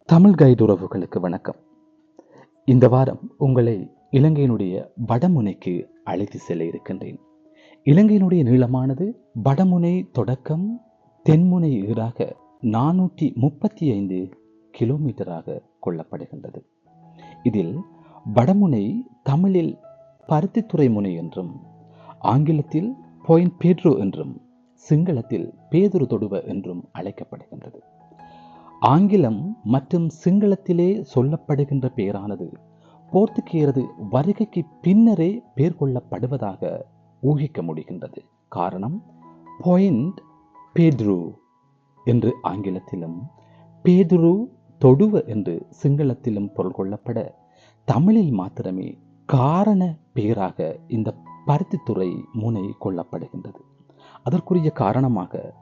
Tamil guide உறவுகளுக்கு வணக்கம். இந்த வாரம் உங்களை இலங்கையினுடைய வடமுனைக்கு அழைத்து செல்ல இருக்கின்றேன். இலங்கையினுடைய நீளமானது வடமுனை தொடக்கம் தென்முனை ஈறாக 435 கிலோமீட்டராக கொள்ளப்படுகின்றது. இதில் வடமுனை தமிழில் பருத்தித்துறை முனை என்றும், ஆங்கிலத்தில் பாயிண்ட் பேட்ரோ என்றும், சிங்களத்தில் பேதுரு தொடுவ என்றும் அழைக்கப்படுகின்றது. ஆங்கிலம் மற்றும் சிங்களத்திலே சொல்லப்படுகின்ற பெயரானது போர்த்துகேயரது வருகைக்கு பின்னரே பெயர் கொள்ளப்படுவதாக ஊகிக்க முடிகின்றது. காரணம், பாயிண்ட் பேட்ரோ என்று ஆங்கிலத்திலும் பேதுரு தொடுவ என்று சிங்களத்திலும் பொருள் கொள்ளப்பட, தமிழில் மாத்திரமே காரண பெயராக இந்த பருத்தித்துறை முனை கொள்ளப்படுகின்றது. அதற்குரிய காரணமாக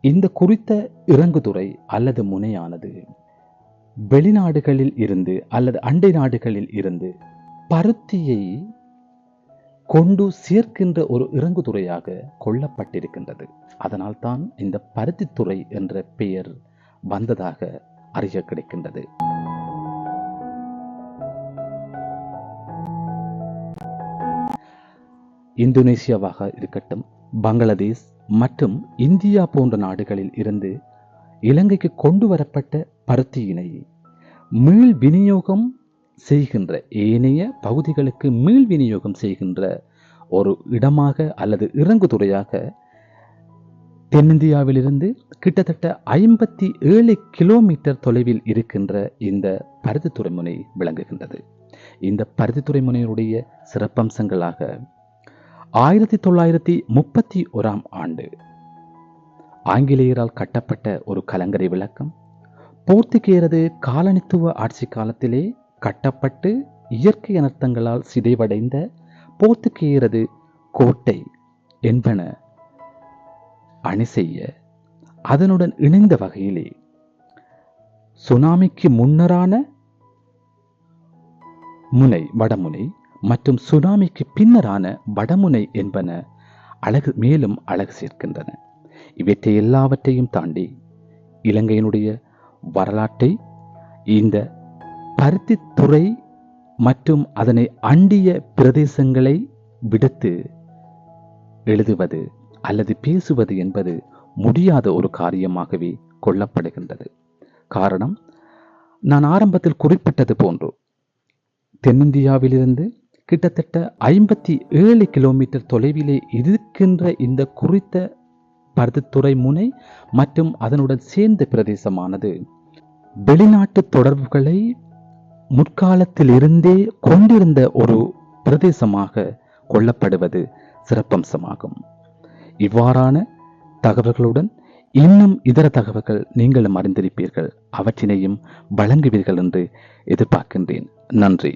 இந்த குறித்த இறங்குதுறை அல்லது முனையானது வெளிநாடுகளில் இருந்து அல்லது அண்டை நாடுகளில் இருந்து பருத்தியை கொண்டு சேர்க்கின்ற ஒரு இறங்குதுறையாக கொள்ளப்பட்டிருக்கின்றது. அதனால் தான் இந்த பருத்தித்துறை என்ற பெயர் வந்ததாக அறிய கிடைக்கின்றது. இந்தோனேசியாவாக இருக்கட்டும், பங்களாதேஷ் மற்றும் இந்தியா போன்ற நாடுகளில் இருந்து இலங்கைக்கு கொண்டு வரப்பட்ட பருத்தியினை மீள் விநியோகம் செய்கின்ற, ஏனைய பகுதிகளுக்கு மீள் விநியோகம் செய்கின்ற ஒரு இடமாக அல்லது இறங்குதுறையாக தென்னிந்தியாவிலிருந்து கிட்டத்தட்ட 57 கிலோமீட்டர் தொலைவில் இருக்கின்ற இந்த பருத்தித்துறை முனை விளங்குகின்றது. இந்த பருத்தித்துறை முனையுடைய சிறப்பம்சங்களாக 1931 ஆண்டு ஆங்கிலேயரால் கட்டப்பட்ட ஒரு கலங்கரை விளக்கம், போர்த்துகேயரது காலனித்துவ ஆட்சி காலத்திலே கட்டப்பட்டு இயற்கை அனர்த்தங்களால் சிதைவடைந்த போர்த்துகேயரது கோட்டை என்பன அணி செய்ய, அதனுடன் இணைந்த வகையிலே சுனாமிக்கு முன்னரான முனை வடமுனை மற்றும் சுனாமிக்கு பின்னரான வடமுனை என்பன மேலும் அழகு சேர்க்கின்றன. இவற்றை எல்லாவற்றையும் தாண்டி இலங்கையினுடைய வரலாற்றை இந்த பருத்தித்துறை மற்றும் அதனை அண்டிய பிரதேசங்களை விடுத்து எழுதுவது அல்லது பேசுவது என்பது முடியாத ஒரு காரியமாகவே கொள்ளப்படுகின்றது. காரணம், நான் ஆரம்பத்தில் குறிப்பிட்டது போன்று தென்னிந்தியாவிலிருந்து கிட்டத்தட்ட 57 கிலோமீட்டர் தொலைவிலே இருக்கின்ற இந்த குறித்த பருத்தித்துறை முனை மற்றும் அதனுடன் சேர்ந்த பிரதேசமானது வெளிநாட்டு தொடர்புகளை முற்காலத்திலிருந்தே கொண்டிருந்த ஒரு பிரதேசமாக கொள்ளப்படுவது சிறப்பம்சமாகும். இவ்வாறான தகவல்களுடன் இன்னும் இதர தகவல்கள் நீங்களும் அறிந்திருப்பீர்கள். அவற்றினையும் வழங்குவீர்கள் என்று எதிர்பார்க்கின்றேன். நன்றி.